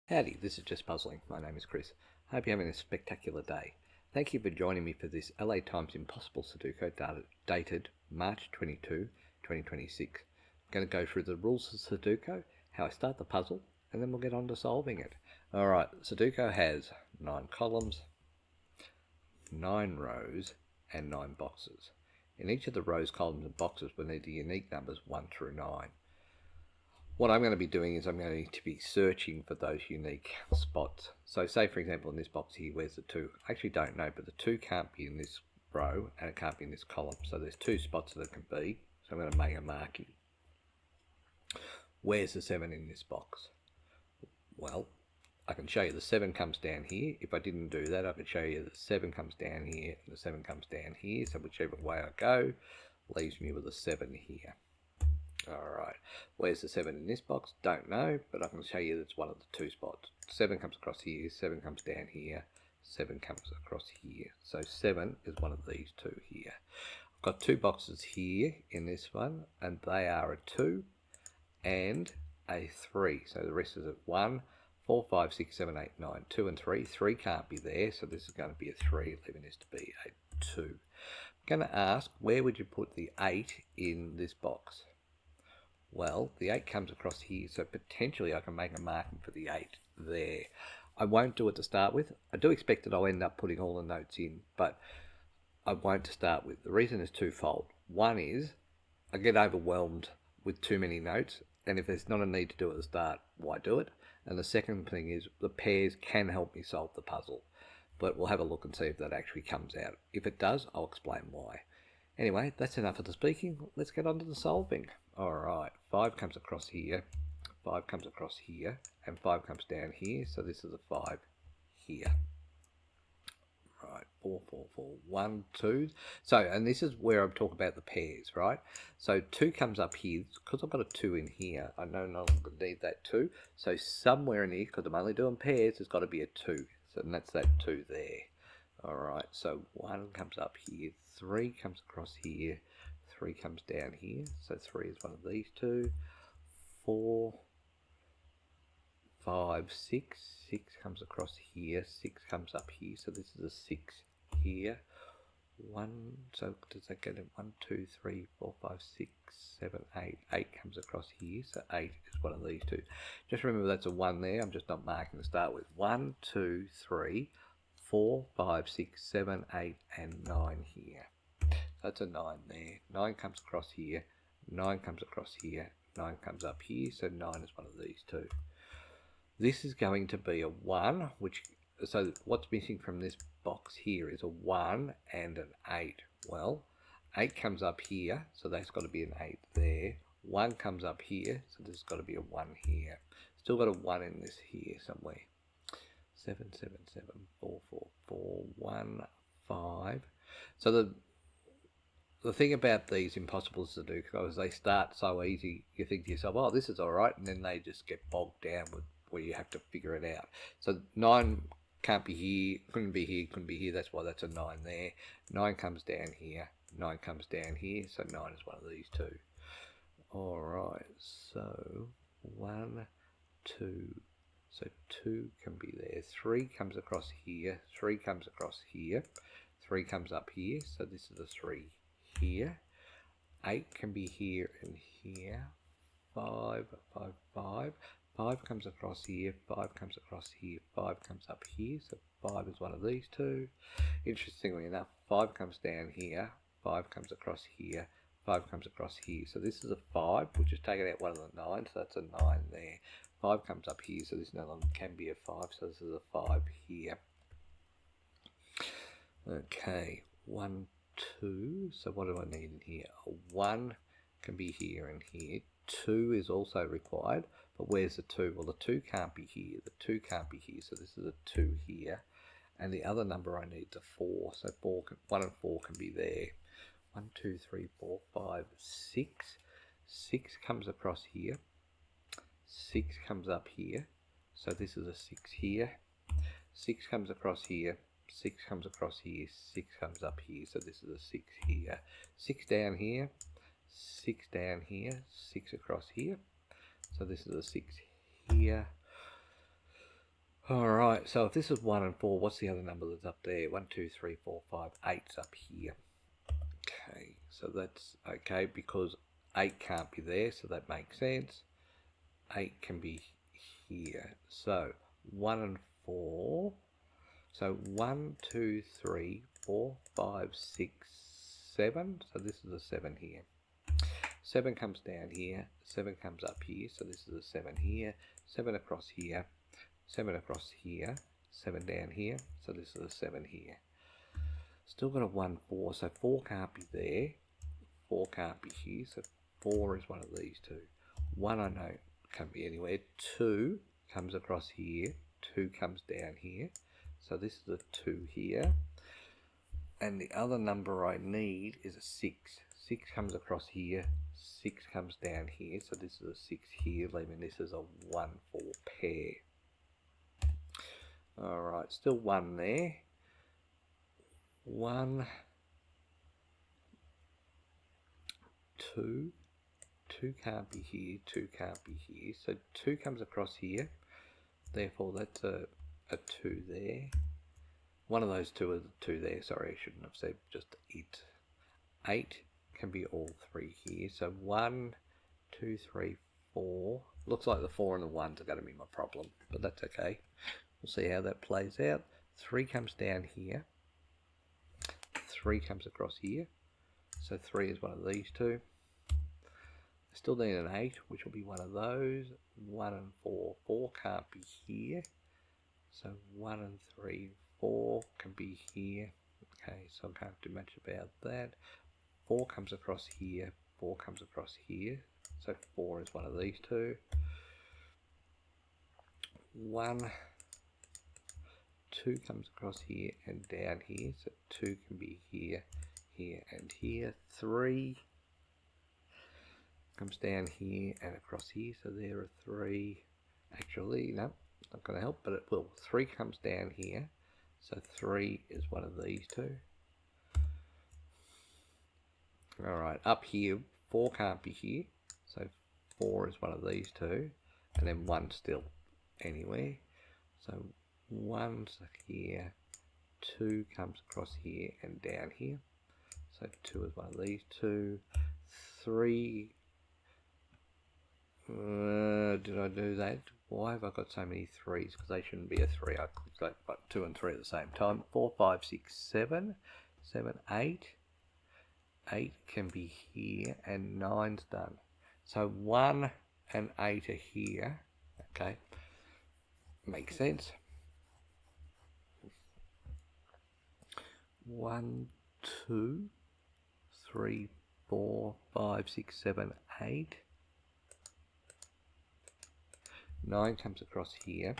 Howdy, this is Just Puzzling. My name is Chris. I hope you're having a spectacular day. Thank you for joining me for this LA Times Impossible Sudoku dated March 22, 2026. I'm going to go through the rules of Sudoku, how I start the puzzle, and then we'll get on to solving it. Alright, Sudoku has 9 columns, 9 rows, and 9 boxes. In each of the rows, columns, and boxes, we need the unique numbers 1 through 9. What I'm going to be doing is I'm going to be searching for those unique spots. So say, for example, in this box here, where's the 2? I actually don't know, but the 2 can't be in this row and it can't be in this column. So there's 2 spots that it can be. So I'm going to make a marking. Where's the 7 in this box? Well, I can show you the 7 comes down here. If I didn't do that, I could show you the 7 comes down here and the 7 comes down here. So whichever way I go leaves me with a 7 here. Alright, where's the 7 in this box? Don't know, but I can show you that's one of the 2 spots. 7 comes across here, 7 comes down here, 7 comes across here. So 7 is one of these 2 here. I've got 2 boxes here in this one, and they are a 2 and a 3. So the rest is a 1, 4, 5, 6, 7, 8, 9, 2 and 3. 3 can't be there, so this is going to be a 3, leaving this to be a 2. I'm going to ask, where would you put the 8 in this box? Well, the 8 comes across here, so potentially I can make a marking for the 8 there. I won't do it to start with. I do expect that I'll end up putting all the notes in, but I won't to start with. The reason is twofold. One is I get overwhelmed with too many notes, and if there's not a need to do it at the start, why do it? And the second thing is the pairs can help me solve the puzzle, but we'll have a look and see if that actually comes out. If it does, I'll explain why. Anyway, that's enough of the speaking. Let's get on to the solving. Alright, 5 comes across here, 5 comes across here, and 5 comes down here, so this is a 5 here. Right, 4, 4, 4, 1, 2. So, and this is where I'm talking about the pairs, right? So 2 comes up here, because I've got a 2 in here, I no longer need that 2. So somewhere in here, because I'm only doing pairs, there's got to be a 2. So that's that 2 there. Alright, so 1 comes up here, 3 comes across here, 3 comes down here, so 3 is one of these 2, 4, 5, 6, 6 comes across here, 6 comes up here, so this is a 6 here, 1, so does that get it? 1, 2, 3, 4, 5, 6, 7, 8, 8 comes across here, so 8 is one of these 2. Just remember that's a 1 there, I'm just not marking to start with. 1, 2, 3, 4, 5, 6, 7, 8, and 9 here. That's a 9 there. 9 comes across here, 9 comes across here, 9 comes up here, so 9 is one of these 2. This is going to be a 1, so what's missing from this box here is a 1 and an 8. Well, 8 comes up here, so that's got to be an 8 there. 1 comes up here, so there's got to be a 1 here. Still got a 1 in this here somewhere. 7, 7, 7, 4, 4, 4, 1, 5. So the thing about these impossibles to do is they start so easy, you think to yourself, oh, this is all right, and then they just get bogged down with where you have to figure it out. So 9 can't be here, couldn't be here, couldn't be here, that's why that's a 9 there. 9 comes down here, 9 comes down here, so 9 is one of these 2. All right, so 1, 2, so 2 can be there. 3 comes across here, 3 comes across here, 3 comes up here, so this is a 3 here. 8 can be here and here. 5, 5, 5. 5 comes across here, 5 comes across here, 5 comes up here, so 5 is one of these 2. Interestingly enough, 5 comes down here, 5 comes across here, 5 comes across here, so this is a 5, which is taking out one of the 9, so that's a 9 there. 5 comes up here, so this no longer can be a 5, so this is a 5 here. Okay, 1, 2, so what do I need in here? A 1 can be here and here. 2 is also required, but where's the 2? Well, the 2 can't be here, the 2 can't be here, so this is a 2 here. And the other number I need is a 4, so 1 and 4 can be there. 1, 2, 3, 4, 5, 6. 6 comes across here. 6 comes up here, so this is a 6 here. 6 comes across here. 6 comes across here. 6 comes up here, so this is a 6 here. 6 down here. 6 down here. 6 across here, so this is a 6 here. Alright, so if this is 1 and 4, what's the other number that's up there? 1, 2, 3, 4, 5, 8's up here. Okay, so that's okay because 8 can't be there, so that makes sense. 8 can be here. So 1 and 4. So 1, 2, 3, 4, 5, 6, 7. So this is a 7 here. 7 comes down here. 7 comes up here. So this is a 7 here. 7 across here. 7 across here. 7 down here. So this is a 7 here. Still got a 1, 4. So 4 can't be there. 4 can't be here. So 4 is one of these two. 1 I know can't be anywhere. 2 comes across here. 2 comes down here. So this is a 2 here. And the other number I need is a 6. 6 comes across here. 6 comes down here. So this is a 6 here, leaving this as a 1, 4 pair. Alright, still 1 there. 1, 2. 2 can't be here. 2 can't be here. So 2 comes across here. Therefore, that's a 2 there. One of those two is a 2 there. Sorry, I shouldn't have said just it. 8 can be all 3 here. So 1, 2, 3, 4. Looks like the 4 and the 1s are going to be my problem, but that's okay. We'll see how that plays out. 3 comes down here. 3 comes across here. So 3 is one of these two. I still need an 8, which will be one of those. 1 and 4. 4 can't be here. So 1 and 3, 4 can be here. Okay, so I can't do much about that. 4 comes across here. 4 comes across here. So 4 is one of these two. 1, 2 comes across here and down here. So 2 can be here, here and here. 3 comes down here and across here. So there are 3. Actually, no, not going to help, but it will. 3 comes down here. So 3 is one of these two. Alright, up here, 4 can't be here. So 4 is one of these two. And then 1 still anywhere. So 1's here. 2 comes across here and down here. So 2 is one of these two. 3. Did I do that? Why have I got so many 3s? Because they shouldn't be a 3. I clicked like 2 and 3 at the same time. 4, 5, 6, 7. 7, 8. 8 can be here and 9's done. So 1 and 8 are here. Okay. Makes sense. 1, 2, 3, 4, 5, 6, 7, 8. 9 comes across here.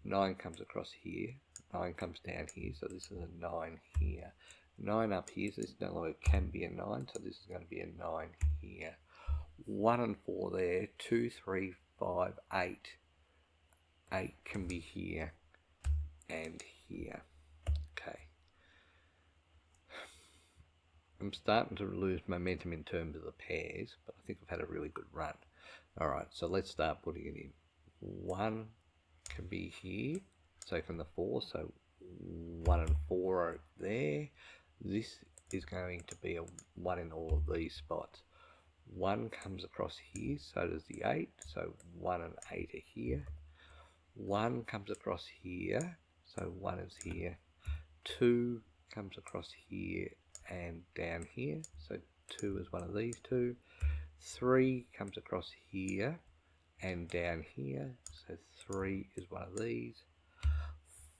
9 comes across here. 9 comes down here. So this is a 9 here. 9 up here. So this no longer can be a 9. So this is going to be a 9 here. 1 and 4 there. 2, 3, 5, 8. 8 can be here and here. Okay. I'm starting to lose momentum in terms of the pairs, but I think I've had a really good run. Alright, so let's start putting it in. 1 can be here, so from the 4, so 1 and 4 are there. This is going to be a 1 in all of these spots. 1 comes across here, so does the 8, so 1 and 8 are here. 1 comes across here, so 1 is here. 2 comes across here and down here, so 2 is one of these two. 3 comes across here and down here, so 3 is one of these.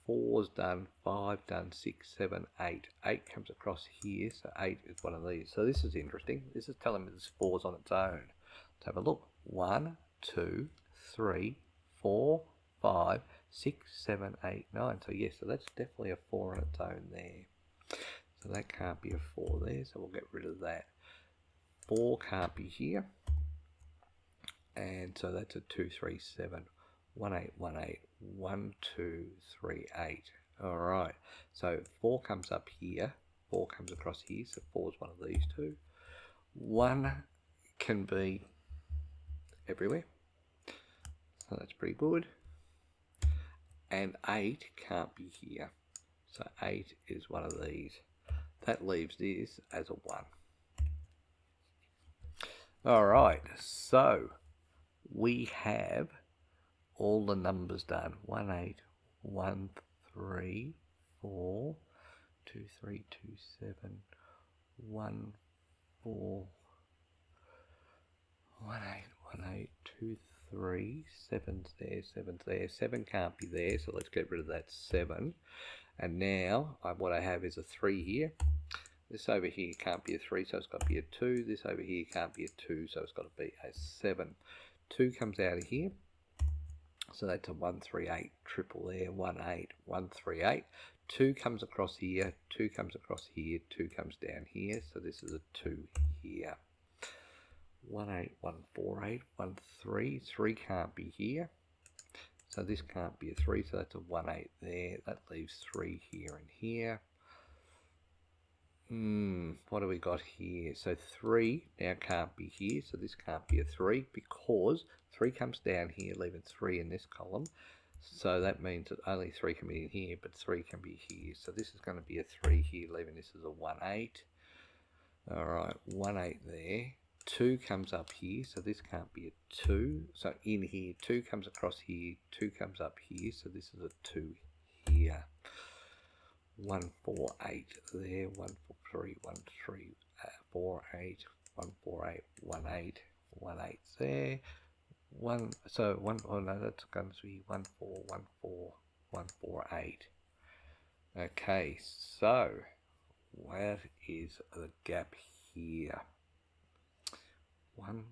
4's done, 5 done, 6, 7, 8. 8 comes across here, so 8 is one of these. So this is interesting. This is telling me this 4's on its own. Let's have a look. 1, 2, 3, 4, 5, 6, 7, 8, 9. So yes, so that's definitely a 4 on its own there. So that can't be a 4 there, so we'll get rid of that. 4 can't be here. And so that's a 2, 3, 7, 1, 8, 1, 8, 1, 2, 3, 8. Alright, so 4 comes up here, 4 comes across here, so 4 is one of these two. 1 can be everywhere, so that's pretty good. and 8 can't be here. So 8 is one of these. That leaves this as a 1. Alright, so we have all the numbers done. 1, 8, 1, 3, 4, 2, 3, 2, 7, 1, 4, 1, 8, 1, 8, 2, 3, 7's there, 7's there. 7 can't be there, so let's get rid of that 7. And now what I have is a 3 here. This over here can't be a 3, so it's got to be a 2. This over here can't be a 2, so it's got to be a 7. 2 comes out of here. So that's a 1, 3, 8 triple there. 1, 8, 1, 3, 8. 2 comes across here. 2 comes across here. 2 comes down here. So this is a 2 here. 1, 8, 1, 4, 8. 1, 3. 3 can't be here. So this can't be a 3. So that's a 1, 8 there. That leaves 3 here and here. What do we got here? So 3 now can't be here, so this can't be a 3 because 3 comes down here, leaving 3 in this column. So that means that only 3 can be in here, but 3 can be here. So this is going to be a 3 here, leaving this as a 1, 8. Alright, 1, 8 there. 2 comes up here, so this can't be a 2. So in here, 2 comes across here, 2 comes up here, so this is a 2 here. 1, 4, 8 there, 1, 4, 3, 1, 3, 4, 8, 1, 4, 8, 1, 8, 1, 8 there. 1, so 1, oh no, that's going to be 1, 4, 1, 4, 1, 4, 8. Okay, so where is the gap here? 1,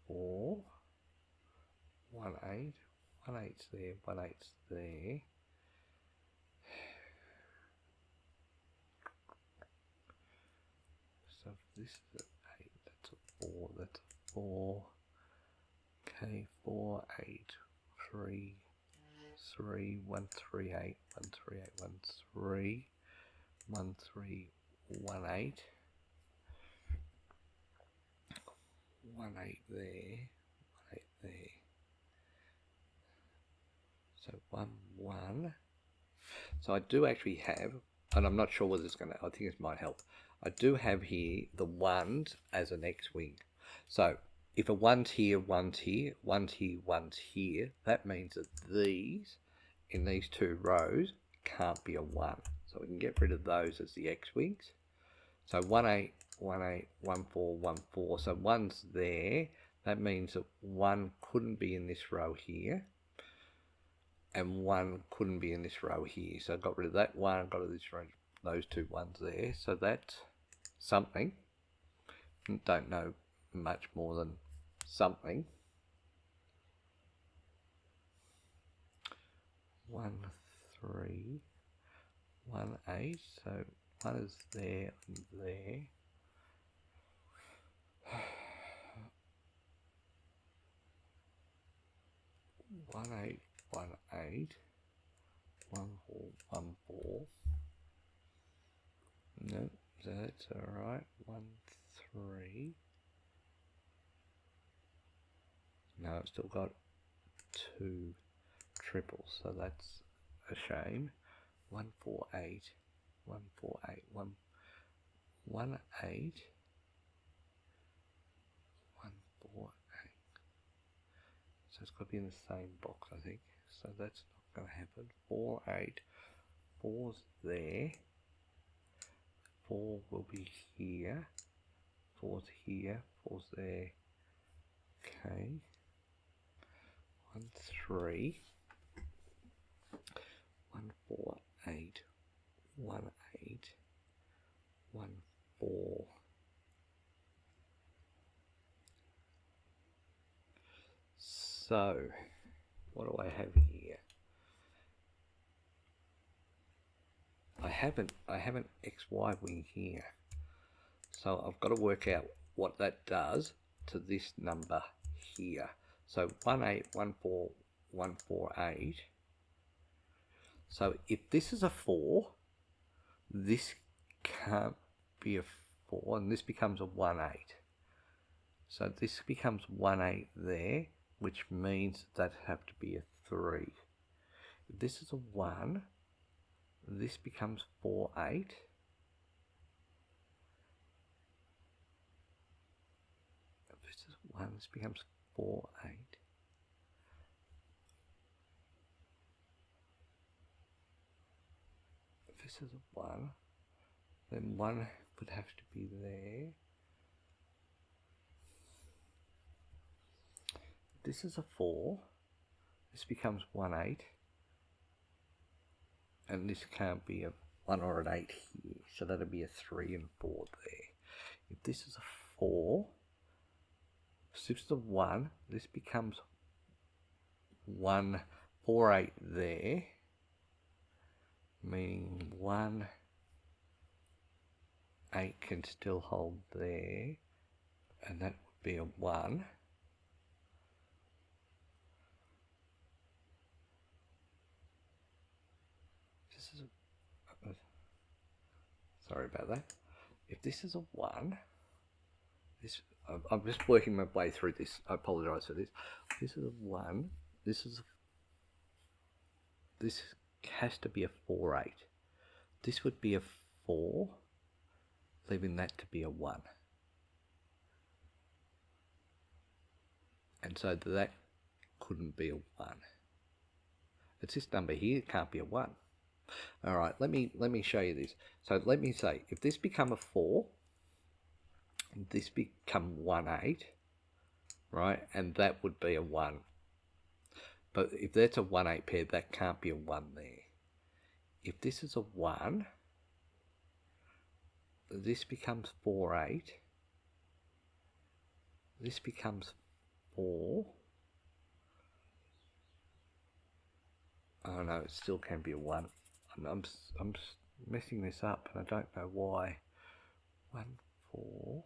4, 1, 8, 1, 8's there, 1, 8's there. So this is an 8, that's a 4, that's a 4. Okay, 4, 8, 3, 3, 1, 3, 8, 1, 3, 8, 1, 3, 1, 3, 1, 8. 1, 8 there, 1, 8 there. So 1, 1. So I do actually have, and I'm not sure whether it's going to, I think this might help. I do have here the 1s as an X-wing. So if a 1's here, 1's here, 1's here, 1's here, that means that these, in these 2 rows, can't be a 1. So we can get rid of those as the X-wings. So 1, 8, 1, 8, 1, 4, 1, 4. So 1's there. That means that 1 couldn't be in this row here. And 1 couldn't be in this row here. So I got rid of that 1, got rid of this row, those 2 1s there. So that's something. Don't know much more than something. 1, 3, 1, 8. So 1 is there and there. 1, 8, 1, 8. 1, 4, 1, 4. No, that's alright. 1, 3. No, I've still got 2 triples, so that's a shame. 1, 4, 8. 1, 4, 8. 1, 1, 8. 1, 4, 8. So it's got to be in the same box, I think. So that's not going to happen. 4, 8. 4's there. 4 will be here. 4's here. 4's there. Okay. 1, 3. 1, 4, 8. 1, 8. 1, 4. So, what do I have here? I have an XY wing here. So I've got to work out what that does to this number here. So 1, 8, 1, 4, 1, 4, 8. So if this is a 4, this can't be a 4, and this becomes a 1, 8. So this becomes 1, 8 there, which means that have to be a 3. If this is a 1, this becomes 4, 8. If this is 1, this becomes 4, 8. If this is a 1, then 1 would have to be there. If this is a 4, this becomes 1, 8. And this can't be a 1 or an 8 here, so that'll be a 3 and 4 there. If this is a 4, so this is a 1, this becomes 1, 4, 8 there, meaning 1, 8 can still hold there, and that would be a 1. This is a, sorry about that. If this is a 1, this, I'm just working my way through this. I apologise for this. This is a 1. This has to be a 4, 8. This would be a 4, leaving that to be a 1. And so that couldn't be a 1. It's this number here, it can't be a 1. Alright, let me show you this. So let me say, if this become a 4, this become 1, 8, right? And that would be a 1. But if that's a 1, 8 pair, that can't be a 1 there. If this is a 1, this becomes 4, 8. This becomes 4. Oh no, it still can be a 1. I'm messing this up and I don't know why. 1, 4.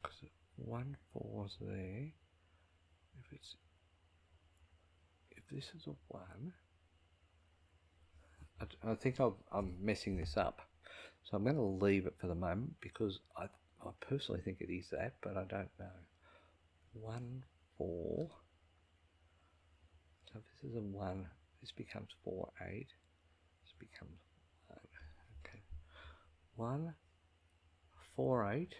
Because 1, 4's there. If this is a 1, I think I'm messing this up. So I'm going to leave it for the moment because I personally think it is that, but I don't know. 1, 4. So if this is a 1, this becomes 4, 8. This becomes 1. Okay. 1, 4, 8.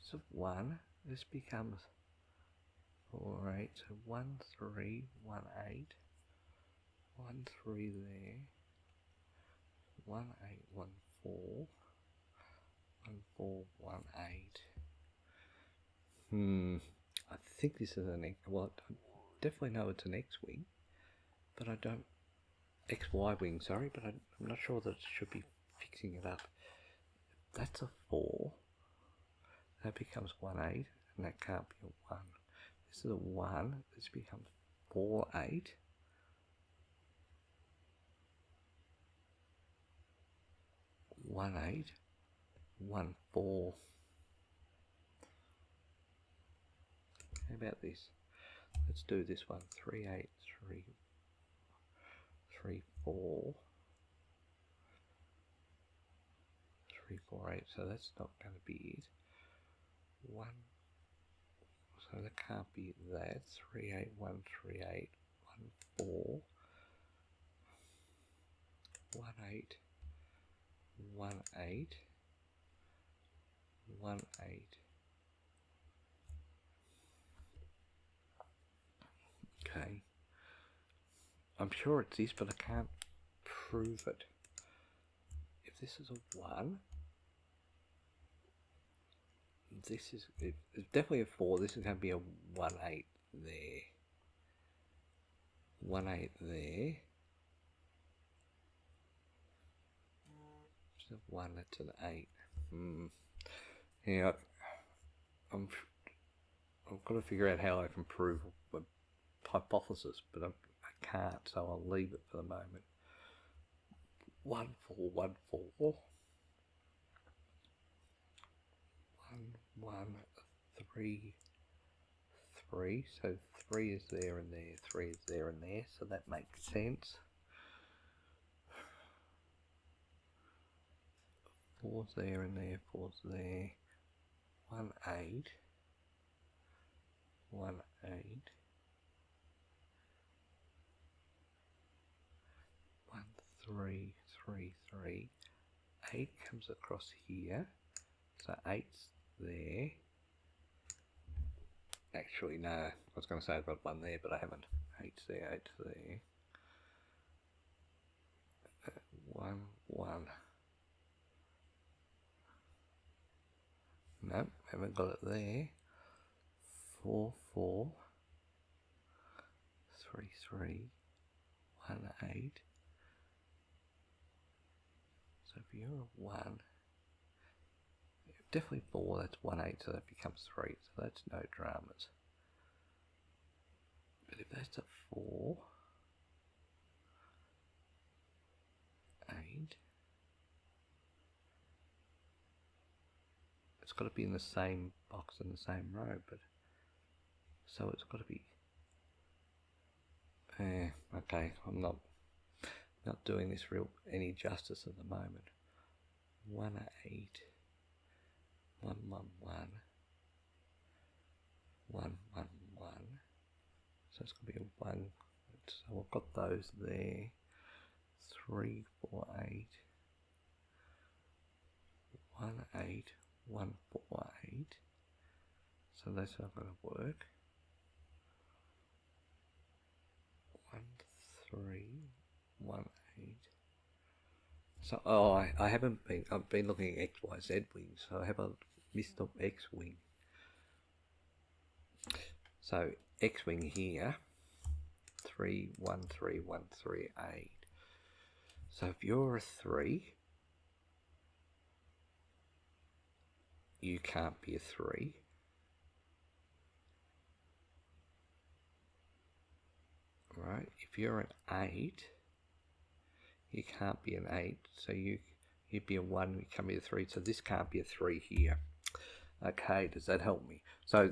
So 1, this becomes 4, 8. So 1, 3, 1, 8. 1, 3 there. 1, 8, 1, 4. 1, 4, 1, 8. I think this is an X. Well, I definitely know it's an X-wing, but I don't. XY wing, sorry, but I'm not sure that it should be fixing it up. That's a 4. That becomes 1, 8, and that can't be a 1. This is a 1. This becomes 4, 8. 1, 8. 1, 4. How about this? Let's do this one. 3, 8, 3, 3, 4. 3, 4, 8. So that's not going to be it. 1. So that can't be that. 3, 8, 1, 3, 8. 1, 4. 1, 8. 1, 8. 1, 8. Okay. I'm sure it's this, but I can't prove it. If this is a 1, this is it's definitely a 4. This is going to be a 1, 8 there. 1, 8 there. It's a 1, that's an 8. Yeah, I've got to figure out how I can prove a hypothesis, but I can't, so I'll leave it for the moment. 1, 4, 1, 4. 1, 1, 3, 3. So 3 is there and there, 3 is there and there, so that makes sense. 4's there and there, 4's there. 1, 8. 1, 8. 1, 3, 3, 3. 8 comes across here. So 8's there. Actually, no. I was going to say I've got 1 there, but I haven't. 8's there, 8's there. 1, 1. No, haven't got it there. 4, 4. 3, 3. 1, 8. So if you're a 1, definitely 4, that's 1, 8, so that becomes 3, so that's no dramas. But if that's a 4, 8, it's got to be in the same box in the same row, but so it's got to be, okay, I'm not doing this any justice at the moment. 1, 8, 1, 1, 1, 1, 1, 1, so it's going to be a 1, so I've got those there. 3, 4, 8, 1, 8, 1, 4, 8, so that's not going to work. 1, 3, 1, 8. So, I haven't been, I've been looking at X, Y, Z wings, so I have a missed the X wing. So, X wing here, 3, 1, 3, 1, 3, 8. So if you're a 3, you can't be a 3. Right? If you're an 8, you can't be an 8, so you'd be a 1, you can't be a 3, so this can't be a 3 here. Okay, does that help me? So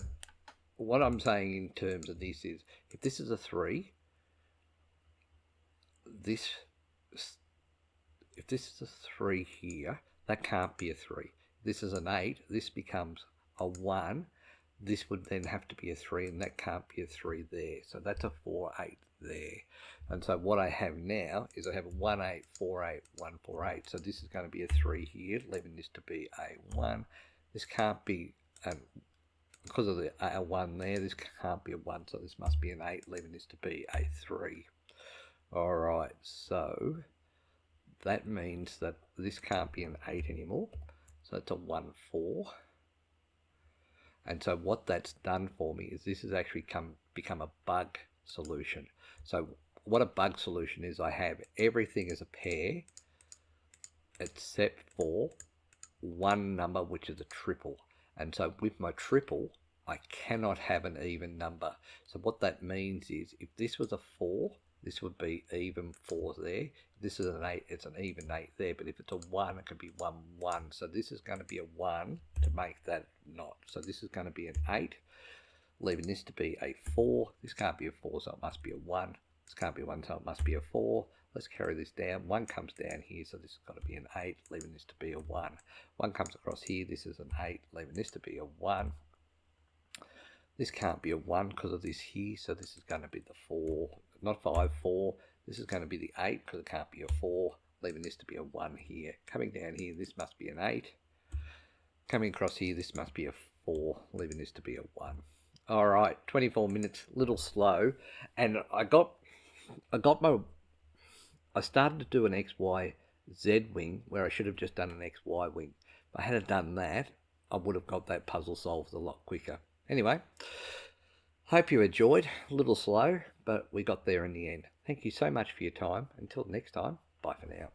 what I'm saying in terms of this is, if this is a 3, if this is a 3 here, that can't be a 3. If this is an 8, this becomes a 1. This would then have to be a 3, and that can't be a 3 there. So that's a 4, 8 there. And so what I have now is I have a 1, 8, 4, 8, 1, 4, 8. So this is going to be a 3 here, leaving this to be a 1. This can't be, because of the a 1 there, this can't be a 1, so this must be an 8, leaving this to be a 3. Alright, so that means that this can't be an 8 anymore. So it's a 1, 4. And so what that's done for me is this has actually become a bug solution. So what a bug solution is, I have everything as a pair except for one number, which is a triple. And so with my triple, I cannot have an even number. So what that means is, if this was a 4, this would be even 4 there. If this is an 8, it's an even 8 there. But if it's a 1, it can be 1, 1. So this is going to be a 1 to make that not. So this is going to be an 8, leaving this to be a 4. This can't be a 4, so it must be a 1. This can't be a 1, so it must be a 4. Let's carry this down. 1 comes down here, so this has got to be an 8, leaving this to be a 1. 1 comes across here, this is an 8, leaving this to be a 1. This can't be a 1 because of this here, so this is going to be the 4. Not 5, 4. This is going to be the 8 because it can't be a 4, leaving this to be a 1 here. Coming down here, this must be an 8. Coming across here, this must be a 4, leaving this to be a 1. Alright, 24 minutes, little slow. And I started to do an XYZ wing where I should have just done an XY wing. If I had done that, I would have got that puzzle solved a lot quicker. Anyway, hope you enjoyed. A little slow, but we got there in the end. Thank you so much for your time. Until next time, bye for now.